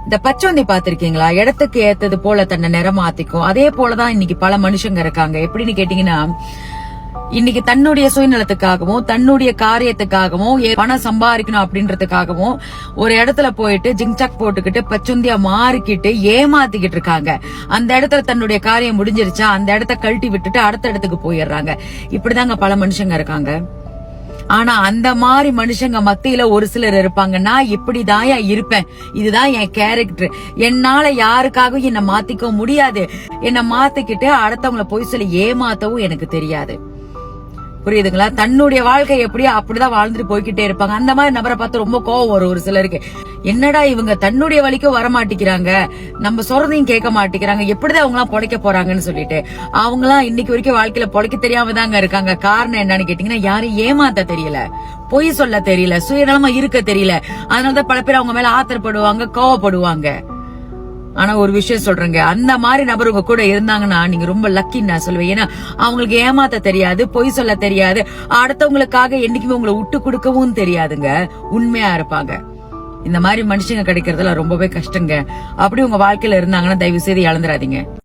இந்த பச்சோந்தி பாத்திருக்கீங்களா? இடத்துக்கு ஏத்தது போல தன்னை நிறமாத்திக்கும். அதே போலதான் இன்னைக்கு பல மனுஷங்க இருக்காங்க. எப்படின்னு கேட்டீங்கன்னா, இன்னைக்கு தன்னுடைய சுயநலத்துக்காகவும் தன்னுடைய காரியத்துக்காகவும் பணம் சம்பாதிக்கணும் அப்படின்றதுக்காகவும் ஒரு இடத்துல போயிட்டு ஜிங்சாக் போட்டுக்கிட்டு பச்சொந்தியா மாறிக்கிட்டு ஏமாத்திக்கிட்டு இருக்காங்க. அந்த இடத்துல தன்னுடைய காரியம் முடிஞ்சிருச்சா அந்த இடத்த கழட்டி விட்டுட்டு அடுத்த இடத்துக்கு போயிடுறாங்க. இப்படிதாங்க பல மனுஷங்க இருக்காங்க. ஆனா அந்த மாதிரி மனுஷங்க மத்தியில ஒரு சிலர் இருப்பாங்க, நான் இப்படிதான் இருப்பேன், இதுதான் என் கேரக்டர், என்னால யாருக்காகவும் என்ன மாத்திக்க முடியாது, என்ன மாத்திக்கிட்டு அடுத்தவங்களை போய் சொல்லி ஏமாத்தவும் எனக்கு தெரியாது. புரியுதுங்களா? தன்னுடைய வாழ்க்கை எப்படியோ அப்படிதான் வாழ்ந்துட்டு போய்கிட்டே இருப்பாங்க. அந்த மாதிரி நபரை பார்த்து ரொம்ப கோவம் வரும் ஒரு சிலருக்கு. என்னடா இவங்க தன்னுடைய வழிக்கும் வர மாட்டேங்கிறாங்க, நம்ம சொல்றதையும் கேட்க மாட்டேங்கிறாங்க, எப்படிதான் அவங்க எல்லாம் பொழைக்க போறாங்கன்னு சொல்லிட்டு அவங்க எல்லாம் இன்னைக்கு வரைக்கும் வாழ்க்கையில பொழைக்க தெரியாம தாங்க இருக்காங்க. காரணம் என்னன்னு கேட்டீங்கன்னா, யாரும் ஏமாத்த தெரியல, பொய் சொல்ல தெரியல, சுயநலமா இருக்க தெரியல. அதனாலதான் பல பேர் அவங்க மேல ஆத்திரப்படுவாங்க, கோவப்படுவாங்க. ஆனா ஒரு விஷயம் சொல்றேங்க, அந்த மாதிரி நபர் உங்க கூட இருந்தாங்கன்னா நீங்க ரொம்ப லக்கின்னு நான் சொல்லுவேன். ஏன்னா அவங்களுக்கு ஏமாத்த தெரியாது, பொய் சொல்ல தெரியாது, அடுத்தவங்களுக்காக என்னைக்குமே உங்களை விட்டு கொடுக்கவும் தெரியாதுங்க, உண்மையா இருப்பாங்க. இந்த மாதிரி மனுஷங்க கிடைக்கிறதுல ரொம்பவே கஷ்டங்க. அப்படி உங்க வாழ்க்கையில இருந்தாங்கன்னா தயவு செய்து இழந்துடாதீங்க.